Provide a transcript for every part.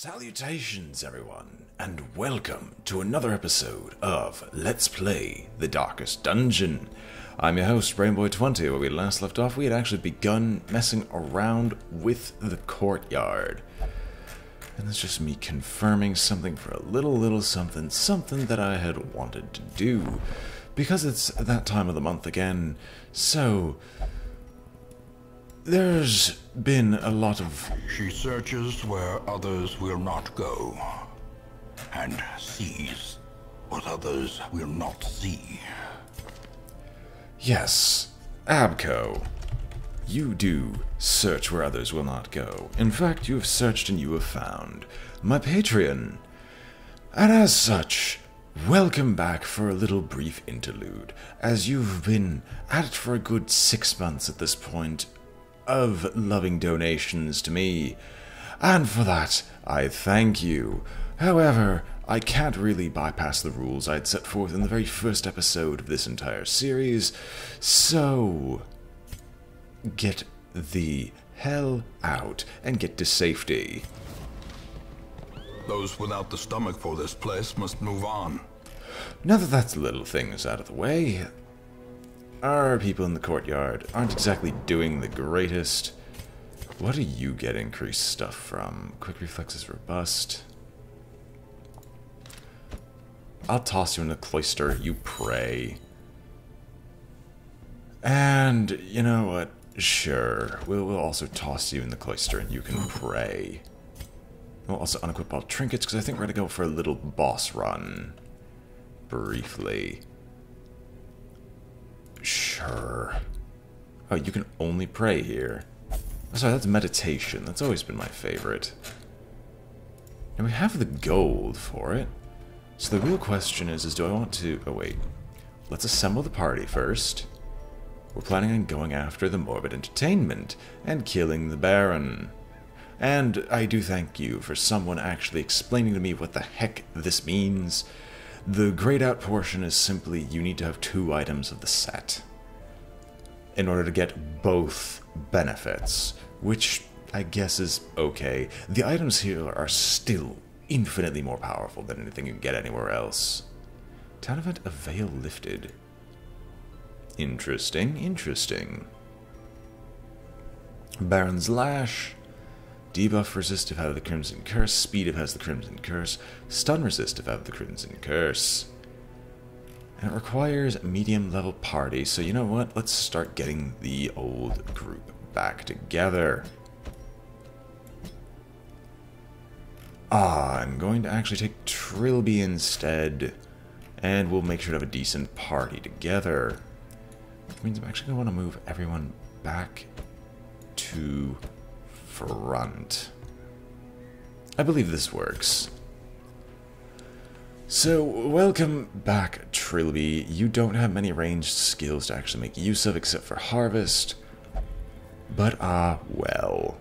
Salutations everyone, and welcome to another episode of Let's Play The Darkest Dungeon. I'm your host, BrainBoy20. Where we last left off, we had actually begun messing around with the courtyard. And that's just me confirming something for a little something that I had wanted to do. Because it's that time of the month again, so there's been a lot of... She searches where others will not go, and sees what others will not see. Yes, Abco. You do search where others will not go. In fact, you have searched and you have found my Patreon. And as such, welcome back for a little brief interlude, as you've been at it for a good 6 months at this point, of loving donations to me, and for that I thank you. However, I can't really bypass the rules I'd set forth in the very first episode of this entire series, so get the hell out and get to safety. Those without the stomach for this place must move on. Now that that's little things out of the way, our people in the courtyard aren't exactly doing the greatest. What do you get increased stuff from? Quick reflexes, robust. I'll toss you in the cloister, you pray. And you know what? Sure, we'll also toss you in the cloister and you can pray. We'll also unequip all trinkets because I think we're going to go for a little boss run. Briefly. Sure. Oh, you can only pray here. Oh, sorry, that's meditation. That's always been my favorite. And we have the gold for it. So the real question is do I want to... Oh, wait. Let's assemble the party first. We're planning on going after the morbid entertainment and killing the Baron. And I do thank you for someone actually explaining to me what the heck this means. The grayed out portion is simply you need to have 2 items of the set in order to get both benefits, which I guess is okay. The items here are still infinitely more powerful than anything you can get anywhere else. Town event, a veil lifted. Interesting, interesting. Baron's Lash. Debuff resist if I have the Crimson Curse, speed if it has the Crimson Curse, stun resist if I have the Crimson Curse. And it requires medium level party, so you know what? Let's start getting the old group back together. I'm going to actually take Trilby instead, and we'll make sure to have a decent party together. Which means I'm actually going to want to move everyone back to front. I believe this works. So, welcome back, Trilby. You don't have many ranged skills to actually make use of except for Harvest. But, well.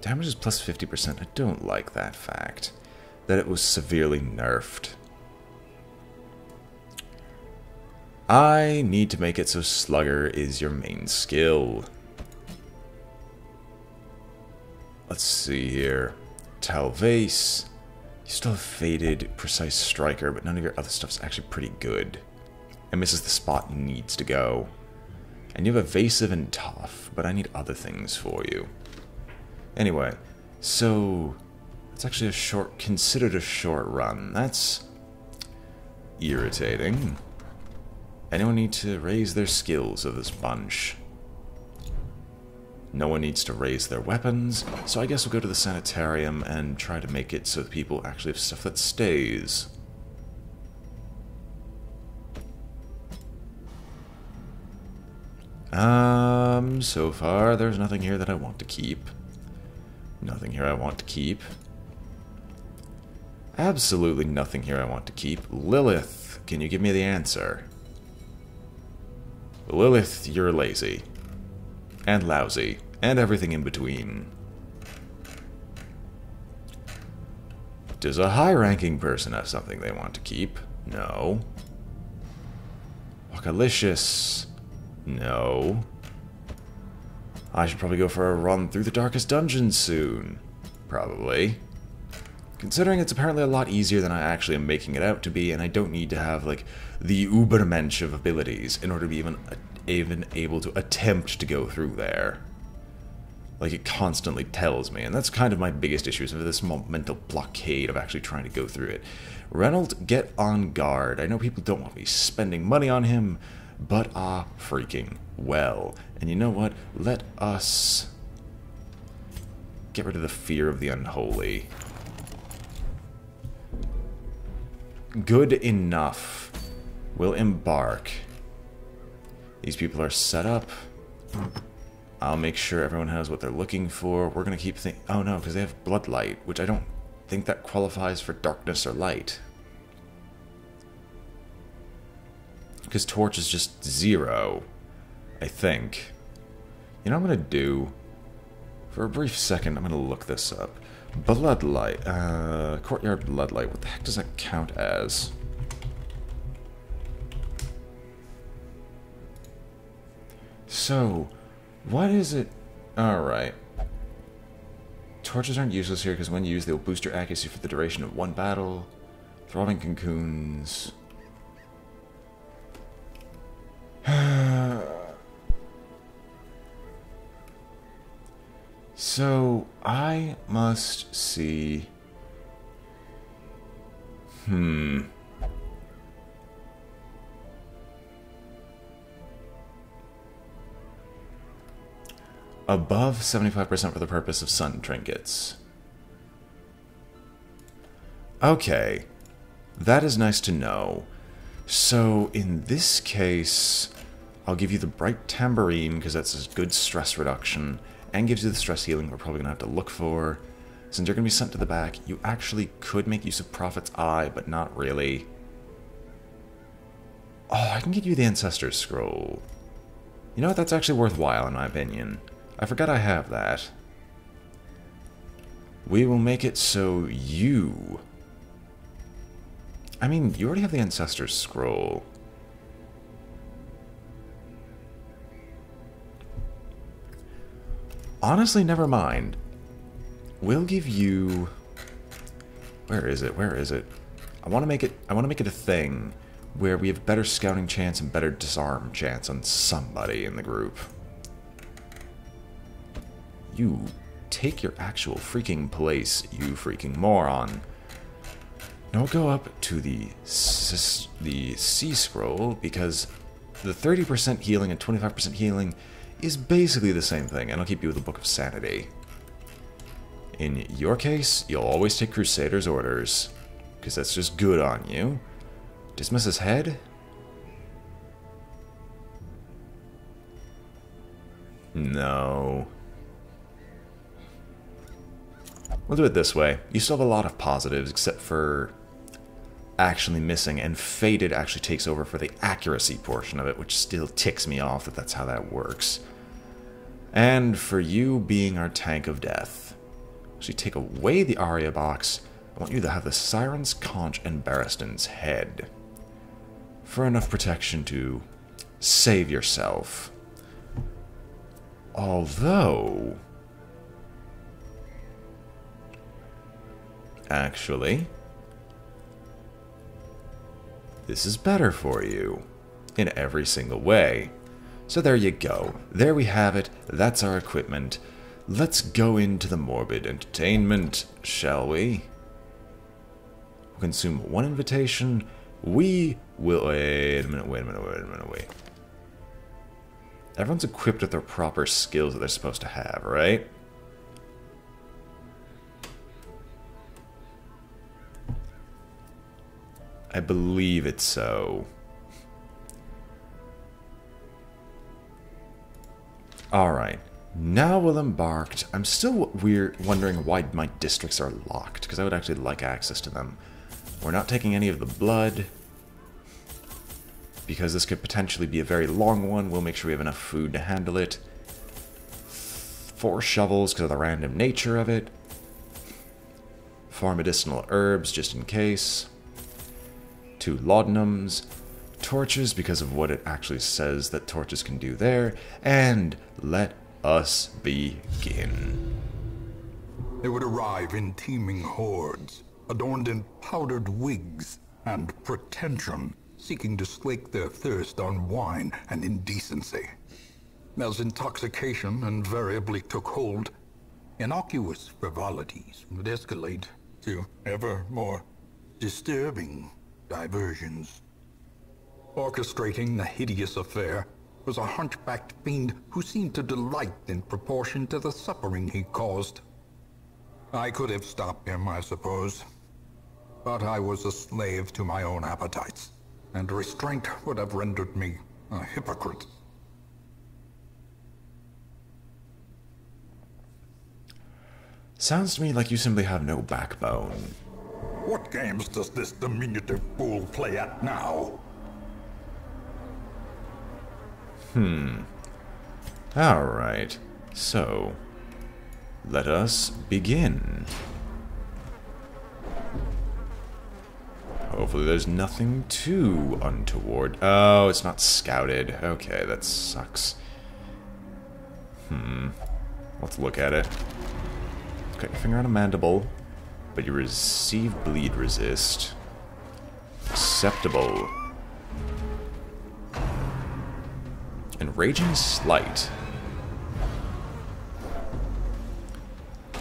Damage is plus 50%. I don't like that fact. That it was severely nerfed. I need to make it so Slugger is your main skill. Let's see here. Talvase. You still have Faded, Precise Striker, but none of your other stuff's actually pretty good. It misses the spot it needs to go. And you have Evasive and Tough, but I need other things for you. Anyway, so it's actually considered a short run. That's irritating. Anyone need to raise their skills of this bunch? No one needs to raise their weapons, so I guess we'll go to the sanitarium and try to make it so that people actually have stuff that stays. So far there's nothing here that I want to keep. Nothing here I want to keep. Absolutely nothing here I want to keep. Lilith, can you give me the answer? Lilith, you're lazy. And lousy, and everything in between. Does a high-ranking person have something they want to keep? No. Wakalicious? No. I should probably go for a run through the darkest dungeon soon. probably. Considering it's apparently a lot easier than I actually am making it out to be, and I don't need to have, like, the Ubermensch of abilities in order to be even able to attempt to go through there. Like, it constantly tells me, and that's kind of my biggest issue, is this mental blockade of actually trying to go through it. Reynold, get on guard. I know people don't want me spending money on him, but freaking well. And you know what? Let us get rid of the fear of the unholy. Good enough. We'll embark. These people are set up. I'll make sure everyone has what they're looking for. We're going to keep thinking... Oh, no, because they have bloodlight, which I don't think that qualifies for darkness or light. Because torch is just 0, I think. You know what I'm going to do? For a brief second, I'm going to look this up. Bloodlight. Courtyard bloodlight. What the heck does that count as? So... what is it? Alright. Torches aren't useless here because when used they will boost your accuracy for the duration of one battle. Throbbing cocoons. So, I must see... Above 75% for the purpose of sun trinkets. Okay. That is nice to know. So, in this case, I'll give you the Bright Tambourine, because that's a good stress reduction, and gives you the stress healing we're probably going to have to look for. Since you're going to be sent to the back, you actually could make use of Prophet's Eye, but not really. Oh, I can get you the Ancestor's Scroll. You know what, that's actually worthwhile in my opinion. I forgot I have that. We will make it so you... I mean, you already have the Ancestor's Scroll. Honestly, never mind. We'll give you... Where is it? Where is it? I want to make it a thing where we have better scouting chance and better disarm chance on somebody in the group. You take your actual freaking place, you freaking moron. Now we'll go up to the C scroll, because the 30% healing and 25% healing is basically the same thing, and I'll keep you with the Book of Sanity. In your case, you'll always take Crusader's orders, because that's just good on you. Dismiss his head? No. We'll do it this way. You still have a lot of positives, except for actually missing, and Fated actually takes over for the accuracy portion of it, which still ticks me off that that's how that works. And for you being our tank of death. Actually, take away the Aria box. I want you to have the Siren's Conch and Barristan's head. For enough protection to save yourself. Although... actually, this is better for you in every single way. So there you go. There we have it. That's our equipment. Let's go into the morbid entertainment, shall we? We'll consume one invitation. We will... Wait a minute. Everyone's equipped with their proper skills that they're supposed to have, right? I believe it's so. Alright, now we'll embarked. I'm still wondering why my districts are locked, because I would actually like access to them. We're not taking any of the blood, because this could potentially be a very long one. We'll make sure we have enough food to handle it. 4 shovels because of the random nature of it. 4 medicinal herbs just in case. 2 laudanums, torches because of what it actually says that torches can do there, and let us begin. They would arrive in teeming hordes, adorned in powdered wigs and pretension, seeking to slake their thirst on wine and indecency. As intoxication invariably took hold, innocuous frivolities would escalate to ever more disturbing diversions. Orchestrating the hideous affair was a hunchbacked fiend who seemed to delight in proportion to the suffering he caused. I could have stopped him, I suppose, but I was a slave to my own appetites, and restraint would have rendered me a hypocrite. Sounds to me like you simply have no backbone. What games does this diminutive fool play at now? Alright, so let us begin. Hopefully there's nothing too untoward. Oh, it's not scouted. Okay, that sucks. Let's look at it. Cut your finger on a mandible, but you receive bleed resist. Acceptable. Enraging Slight.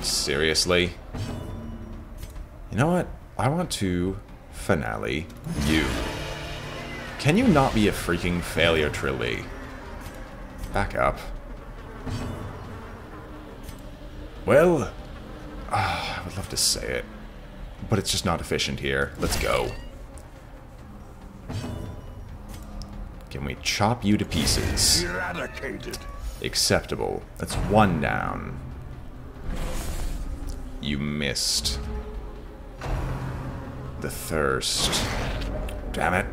Seriously? You know what? I want to finale you. Can you not be a freaking failure, Trilly? Back up. Well, I would love to say it, but it's just not efficient here. Let's go. Can we chop you to pieces? Eradicated. Acceptable. That's one down. You missed. The thirst. Damn it.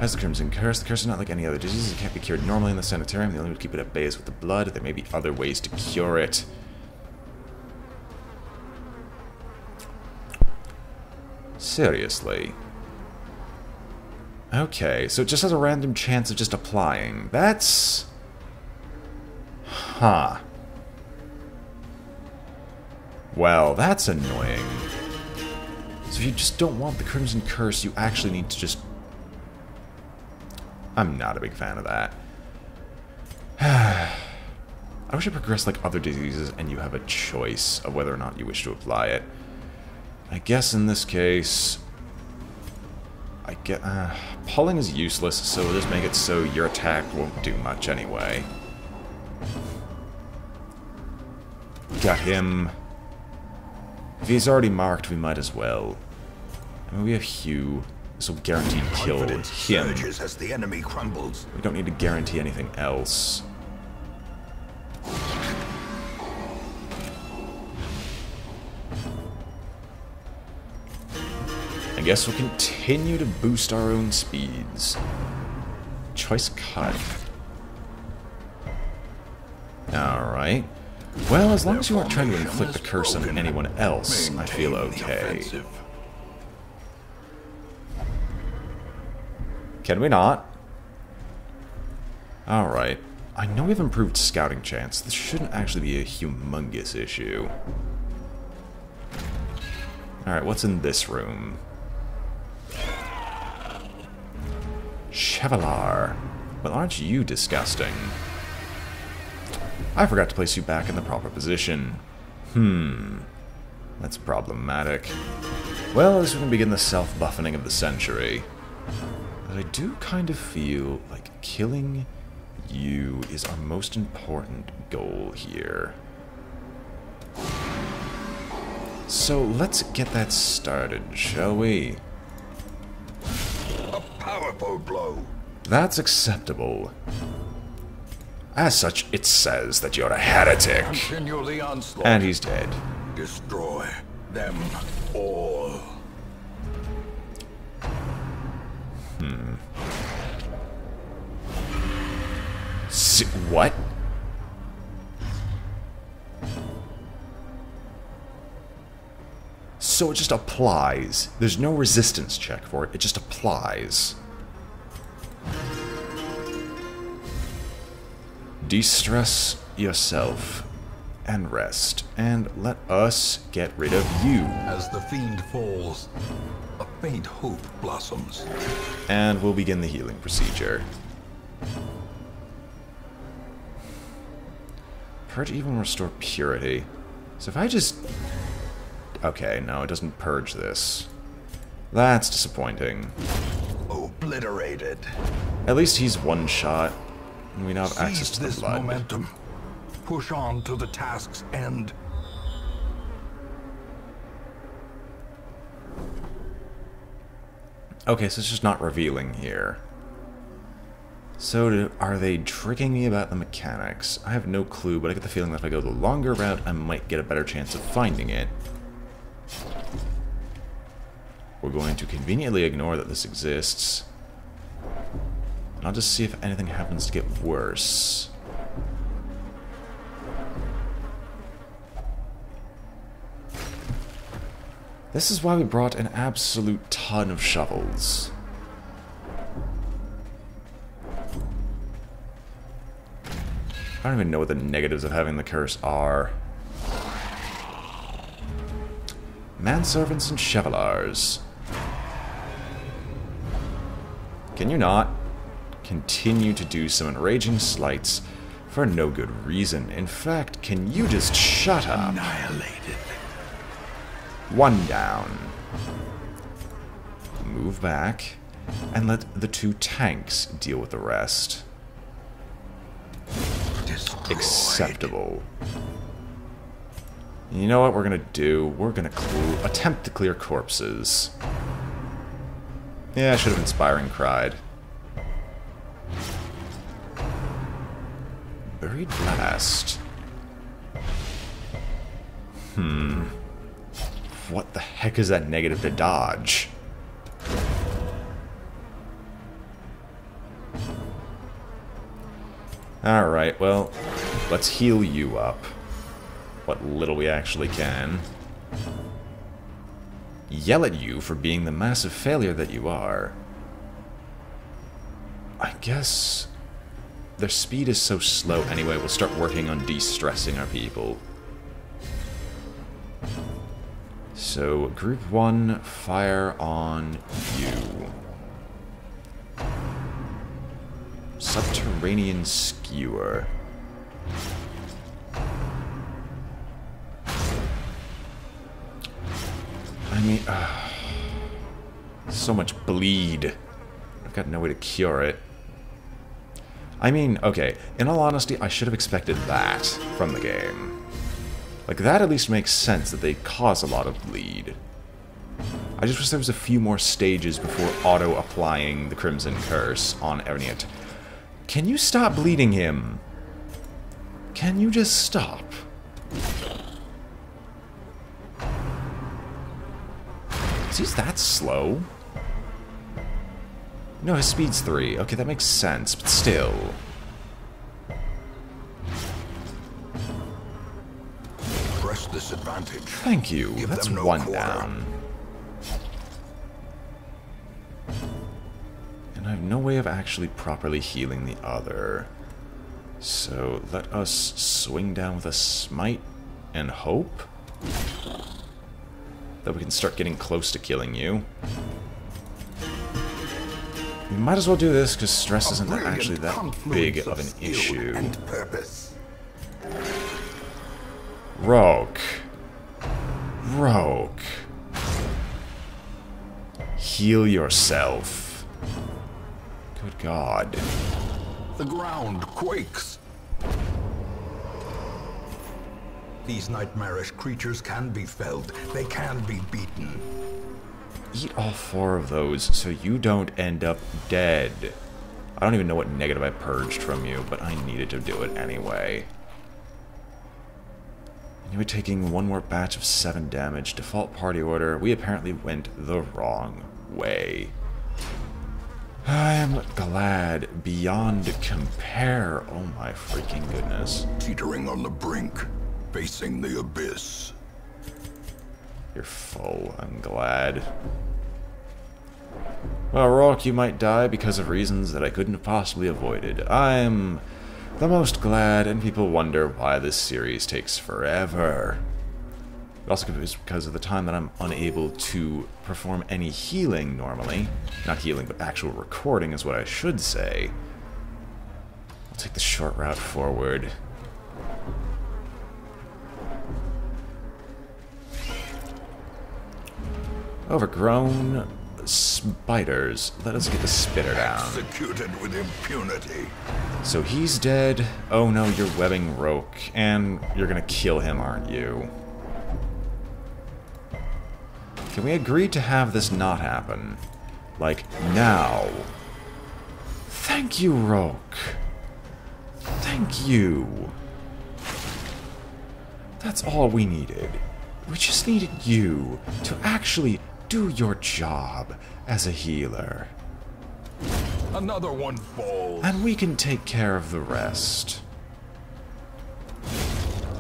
As the Crimson Curse, the curse is not like any other disease. It can't be cured normally in the sanitarium. The only way to keep it at bay is with the blood. There may be other ways to cure it. Seriously. Okay, so it just has a random chance of just applying. That's... Huh. Well, that's annoying. So if you just don't want the Crimson Curse, you actually need to just... I'm not a big fan of that. I wish it progressed like other diseases and you have a choice of whether or not you wish to apply it. I guess in this case... Pulling is useless, so we'll just make it so your attack won't do much anyway. Got him. If he's already marked, we might as well. I mean, we have Hugh. This will guarantee kill him. Surges as the enemy crumbles. We don't need to guarantee anything else. I guess we'll continue to boost our own speeds. Choice cut. Alright. Well, as long as you aren't trying to inflict the curse on anyone else, I feel okay. Can we not? Alright. I know we've improved scouting chance. This shouldn't actually be a humongous issue. Alright, what's in this room? Chevalier. Well, aren't you disgusting? I forgot to place you back in the proper position. That's problematic. Well, at least we can begin the self-buffening of the century. But I do kind of feel like killing you is our most important goal here. So let's get that started, shall we? A powerful blow. That's acceptable. As such, it says that you're a heretic. Continue the onslaught. And he's dead. Destroy them all. What? So it just applies. There's no resistance check for it. It just applies. De-stress yourself and rest. And let us get rid of you. As the fiend falls, a faint hope blossoms. And we'll begin the healing procedure. Purge even restore purity. So if I just... Okay, no, it doesn't purge this. That's disappointing. Obliterated. At least he's one shot. And we now have access to the this blood. momentum. Push on to the task's end. Okay, so it's just not revealing here. So are they tricking me about the mechanics? I have no clue, but I get the feeling that if I go the longer route, I might get a better chance of finding it. We're going to conveniently ignore that this exists. And I'll just see if anything happens to get worse. This is why we brought an absolute ton of shovels. I don't even know what the negatives of having the curse are. Manservants and chevalars. Can you not continue to do some enraging slights for no good reason? In fact, can you just shut up? Annihilated. One down. Move back and let the two tanks deal with the rest. Destroyed. Acceptable. You know what we're gonna do? We're gonna attempt to clear corpses. Yeah, I should have inspiring cried. Buried blast. What the heck is that negative to dodge? Alright, well, let's heal you up. What little we actually can. Yell at you for being the massive failure that you are. I guess their speed is so slow anyway, we'll start working on de-stressing our people. So, Group 1, fire on you. Subterranean Skewer. I mean, so much bleed. I've got no way to cure it. I mean, okay, in all honesty, I should have expected that from the game. Like, that at least makes sense that they cause a lot of bleed. I just wish there was a few more stages before auto-applying the Crimson Curse on Erniet. Can you stop bleeding him? Can you just stop? He's that slow? No, his speed's 3. Okay, that makes sense, but still. Press this advantage. Thank you. Give That's them no one quarter. down. And I have no way of actually properly healing the other. So let us swing down with a smite and hope that we can start getting close to killing you. We might as well do this because stress isn't actually that big of an issue. And purpose. Rogue. Rogue. Heal yourself. Good God. The ground quakes. These nightmarish creatures can be felled. They can be beaten. Eat all 4 of those so you don't end up dead. I don't even know what negative I purged from you, but I needed to do it anyway. And you were taking 1 more batch of 7 damage. Default party order. We apparently went the wrong way. I am glad beyond compare. Oh my freaking goodness. Teetering on the brink, facing the abyss. You're full. I'm glad. Well, Rourke, you might die because of reasons that I couldn't have possibly avoided. I'm the most glad, and people wonder why this series takes forever. It also is because of the time that I'm unable to perform any healing normally. Not healing, but actual recording is what I should say. I'll take the short route forward. Overgrown spiders. Let us get the spitter down. Executed with impunity. So he's dead. Oh no, you're webbing Roke. And you're gonna kill him, aren't you? Can we agree to have this not happen? Like, now. Thank you, Roke. Thank you. That's all we needed. We just needed you to actually do your job as a healer. Another one falls. And we can take care of the rest.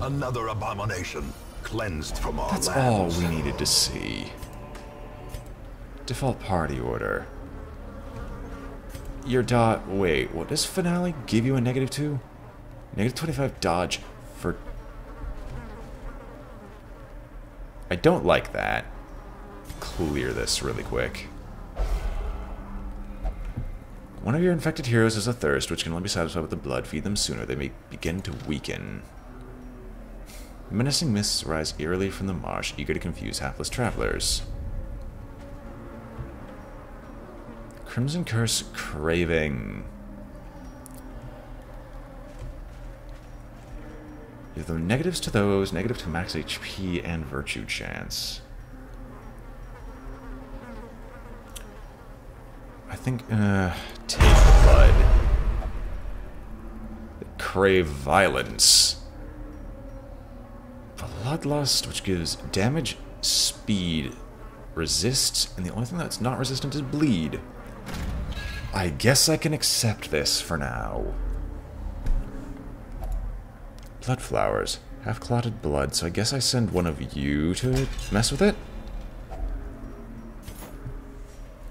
Another abomination cleansed from our That's lands. all we needed to see. Default party order. Your dot... Wait, what does finale give you a -2? -25 dodge for... I don't like that. Clear this really quick. One of your infected heroes has a thirst, which can only be satisfied with the blood. Feed them sooner. They may begin to weaken. Menacing mists rise eerily from the marsh, eager to confuse hapless travelers. Crimson Curse Craving. Give them negatives to those, negative to max HP and virtue chance. I think, take blood. Crave violence. Bloodlust, which gives damage, speed, resists, and the only thing that's not resistant is bleed. I guess I can accept this for now. Blood flowers. Half clotted blood, so I guess I send one of you to mess with it?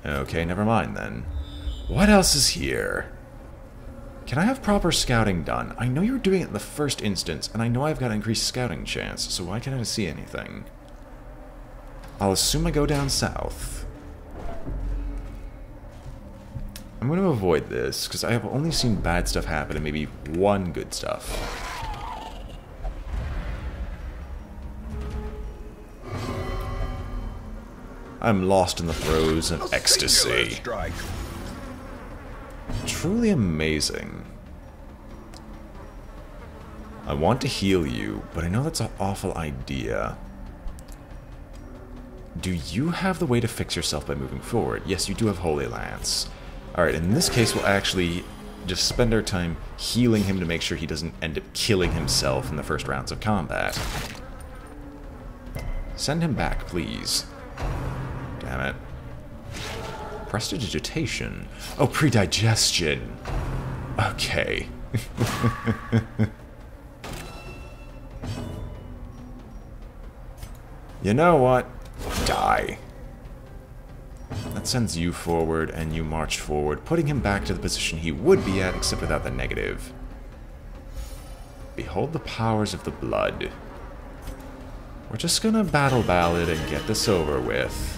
Okay, never mind then. What else is here? Can I have proper scouting done? I know you were doing it in the first instance, and I know I've got increased scouting chance, so why can't I see anything? I'll assume I go down south. I'm going to avoid this, because I have only seen bad stuff happen and maybe one good stuff. I'm lost in the throes of ecstasy. Truly amazing. I want to heal you, but I know that's an awful idea. Do you have the way to fix yourself by moving forward? Yes, you do have Holy Lance. Alright, in this case we'll actually just spend our time healing him to make sure he doesn't end up killing himself in the first rounds of combat. Send him back, please. Damn it. Prestidigitation. Oh, predigestion. Okay. You know what? Die. That sends you forward, and you march forward, putting him back to the position he would be at, except without the negative. Behold the powers of the blood. We're just gonna battle ballad and get this over with.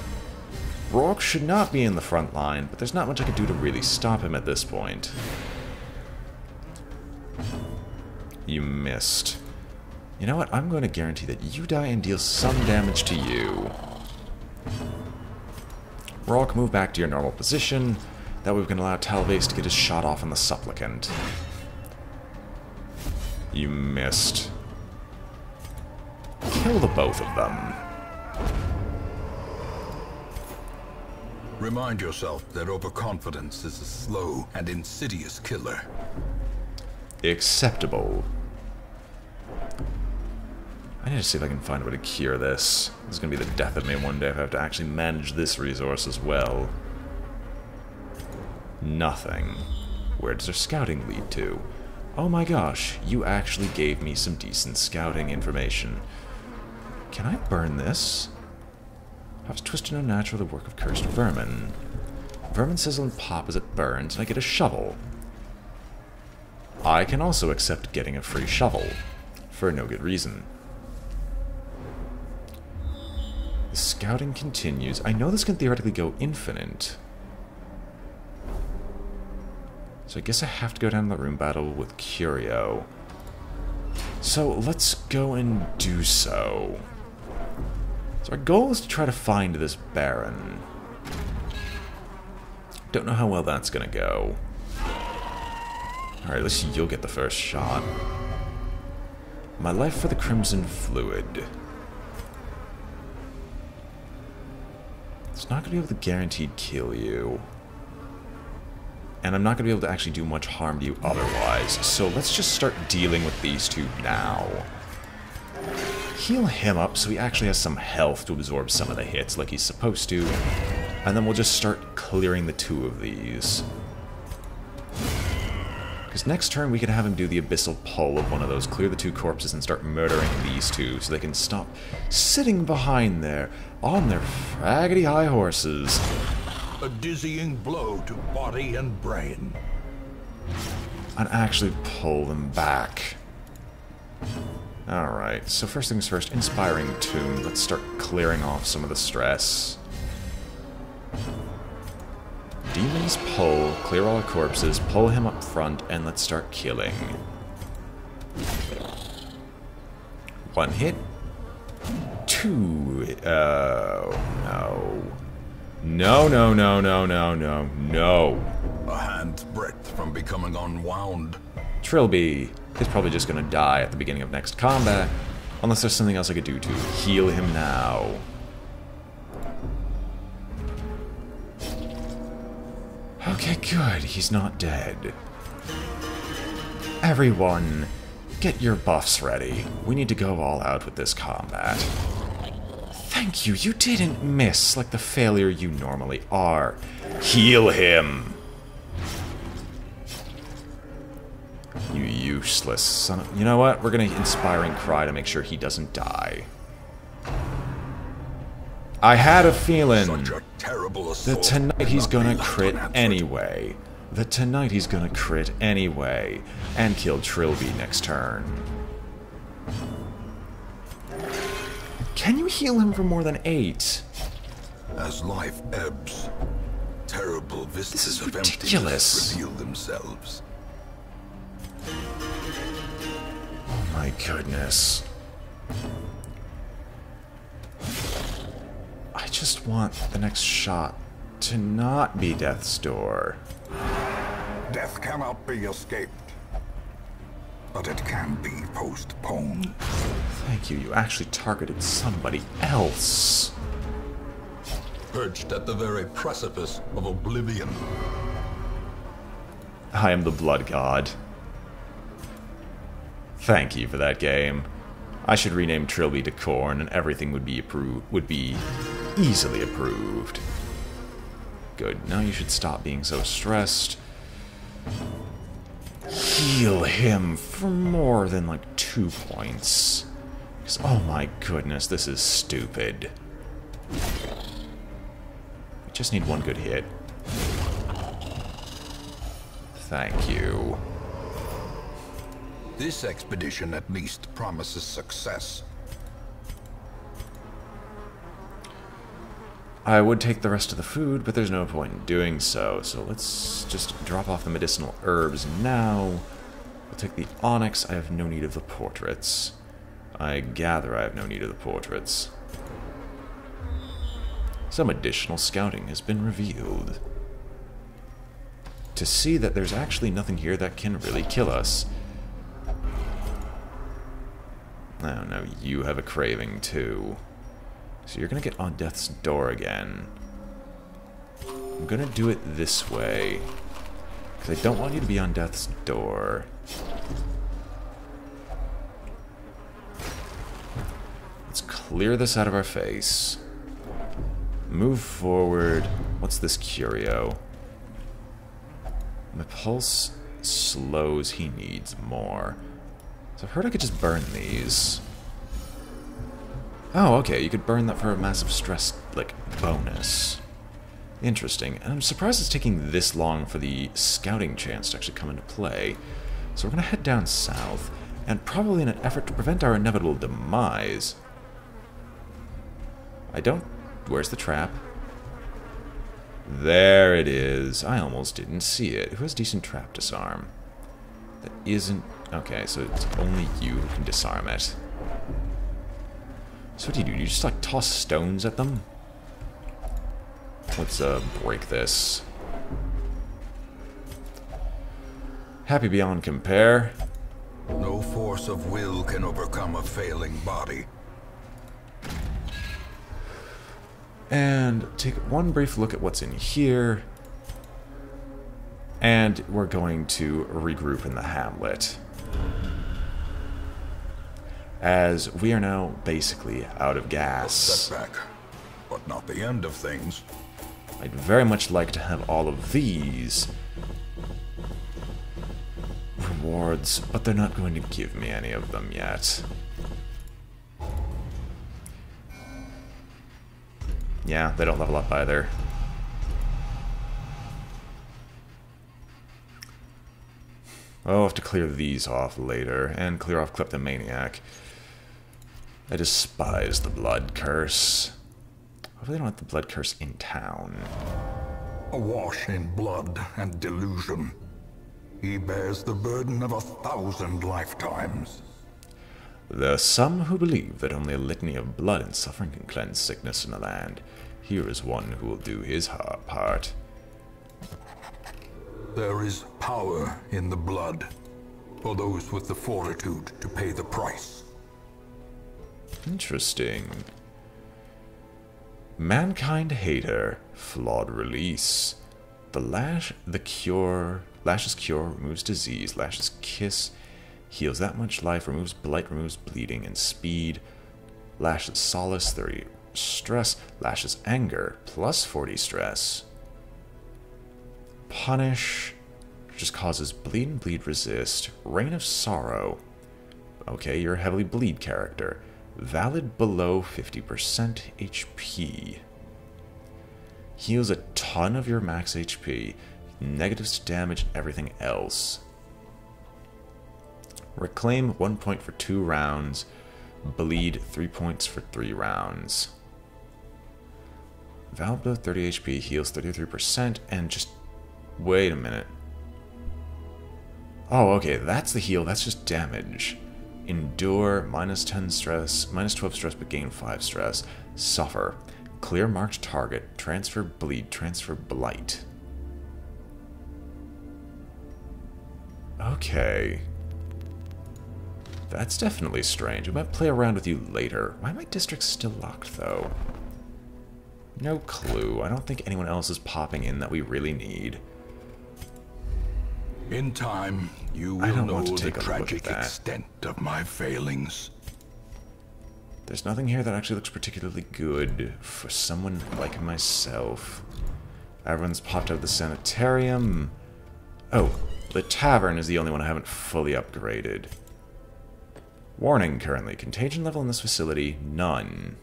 Rourke should not be in the front line, but there's not much I can do to really stop him at this point. You missed. You know what? I'm going to guarantee that you die and deal some damage to you. Rourke, move back to your normal position. That way we can allow Talvase to get his shot off on the Supplicant. You missed. Kill the both of them. Remind yourself that overconfidence is a slow and insidious killer. Acceptable. I need to see if I can find a way to cure this. This is going to be the death of me one day if I have to actually manage this resource as well. Nothing. Where does our scouting lead to? Oh my gosh, you actually gave me some decent scouting information. Can I burn this? How's twisted and unnatural the work of cursed vermin? Vermin sizzle and pop as it burns, and I get a shovel. I can also accept getting a free shovel, for no good reason. The scouting continues. I know this can theoretically go infinite. So I guess I have to go down to the room battle with Curio. So let's go and do so. So our goal is to try to find this Baron. Don't know how well that's gonna go. Alright, at least you'll get the first shot. My life for the Crimson Fluid. It's not gonna be able to guaranteed kill you. And I'm not going to be able to actually do much harm to you otherwise. So let's just start dealing with these two now. Heal him up so he actually has some health to absorb some of the hits like he's supposed to. And then we'll just start clearing the two of these. Because next turn we can have him do the abyssal pull of one of those, clear the two corpses and start murdering these two so they can stop sitting behind there on their fraggedy high horses. A dizzying blow to body and brain. And actually pull them back. Alright, so first things first, Inspiring Tomb. Let's start clearing off some of the stress. Demons pull, clear all the corpses, pull him up front, and let's start killing. One hit. Two. Oh, no. No, no, no, no, no, no, no. A hand's breadth from becoming unwound. Trilby is probably just going to die at the beginning of next combat, unless there's something else I could do to heal him now. Okay, good. He's not dead. Everyone, get your buffs ready. We need to go all out with this combat. Thank you. You didn't miss like the failure you normally are. Heal him. You useless son of... You know what? We're going to Inspiring Cry to make sure he doesn't die. I had a feeling that tonight he's gonna crit anyway. And kill Trilby next turn. Can you heal him for more than 8? As life ebbs, terrible vistas of ridiculous. emptiness reveal themselves. Oh my goodness. I just want the next shot to not be Death's Door. Death cannot be escaped, but it can be postponed. Thank you, you actually targeted somebody else. Perched at the very precipice of oblivion. I am the Blood God. Thank you for that game. I should rename Trilby to Korn and everything would be easily approved. Good. Now you should stop being so stressed. Heal him for more than like 2 points. Because, oh my goodness, this is stupid. We just need one good hit. Thank you. This expedition at least promises success. I would take the rest of the food, but there's no point in doing so. So let's just drop off the medicinal herbs now. We'll take the onyx. I have no need of the portraits. I gather I have no need of the portraits. Some additional scouting has been revealed. To see that there's actually nothing here that can really kill us. Oh no, you have a craving too. So you're gonna get on Death's Door again. I'm gonna do it this way. Because I don't want you to be on Death's Door. Let's clear this out of our face. Move forward. What's this curio? My pulse slows. He needs more. So I've heard I could just burn these. Oh, okay, you could burn that for a massive stress, like, bonus. Interesting. And I'm surprised it's taking this long for the scouting chance to actually come into play. So we're going to head down south, and probably in an effort to prevent our inevitable demise... Where's the trap? There it is. I almost didn't see it. Who has decent trap disarm? That isn't... Okay, so it's only you who can disarm it. So what do? You just, like, toss stones at them? Let's, break this. Happy beyond compare. No force of will can overcome a failing body. And take one brief look at what's in here. And we're going to regroup in the hamlet. As we are now basically out of gas. Setback, but not the end of things. I'd very much like to have all of these rewards, but they're not going to give me any of them yet. Yeah, they don't level up either. I'll have to clear these off later, and clear off Kleptomaniac. I despise the blood curse. Hopefully they don't have the blood curse in town. Awash in blood and delusion, he bears the burden of 1,000 lifetimes. There are some who believe that only a litany of blood and suffering can cleanse sickness in the land. Here is one who will do his part. There is power in the blood, for those with the fortitude to pay the price. Interesting. Mankind Hater, flawed release. Lashes cure, removes disease. Lashes kiss, heals that much life, removes blight, removes bleeding and speed. Lashes solace, 30 stress. Lashes anger, plus 40 stress. Punish, just causes bleed and bleed resist. Reign of sorrow. Okay, you're a heavily bleed character. Valid below 50% HP. Heals a ton of your max HP. Negatives to damage and everything else. Reclaim 1 point for 2 rounds. Bleed 3 points for 3 rounds. Valid below 30 HP. Heals 33% and just... Wait a minute. Oh, okay, that's the heal. That's just damage. Endure, minus 10 stress, minus 12 stress, but gain 5 stress. Suffer. Clear marked target. Transfer bleed. Transfer blight. Okay. That's definitely strange. I might play around with you later. Why are my districts still locked, though? No clue. I don't think anyone else is popping in that we really need. In time, you will know the tragic that. extent of my failings. There's nothing here that actually looks particularly good for someone like myself. Everyone's popped out of the sanitarium. Oh, the tavern is the only one I haven't fully upgraded. Warning currently. Contagion level in this facility, none.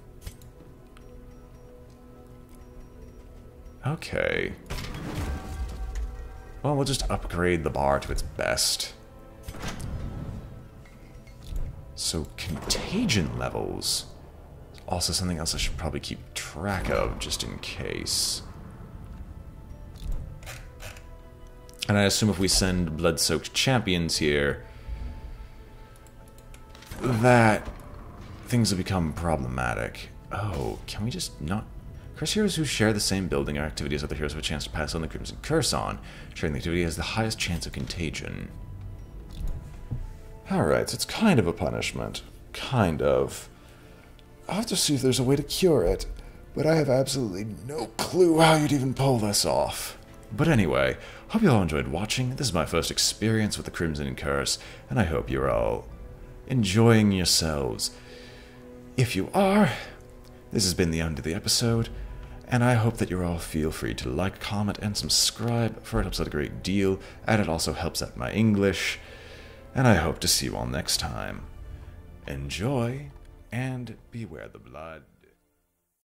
Okay. Well, we'll just upgrade the bar to its best. So, contagion levels. Also something else I should probably keep track of, just in case. And I assume if we send blood-soaked champions here, that things will become problematic. Oh, can we just not... Curse heroes who share the same building or activity as other heroes have a chance to pass on the Crimson Curse on. Sharing the activity has the highest chance of contagion. Alright, so it's kind of a punishment. Kind of. I'll have to see if there's a way to cure it, but I have absolutely no clue how you'd even pull this off. But anyway, hope you all enjoyed watching. This is my first experience with the Crimson Curse, and I hope you're all enjoying yourselves. If you are, this has been the end of the episode, and I hope that you all feel free to like, comment, and subscribe, for it helps out a great deal, and it also helps out my English, and I hope to see you all next time. Enjoy, and beware the blood.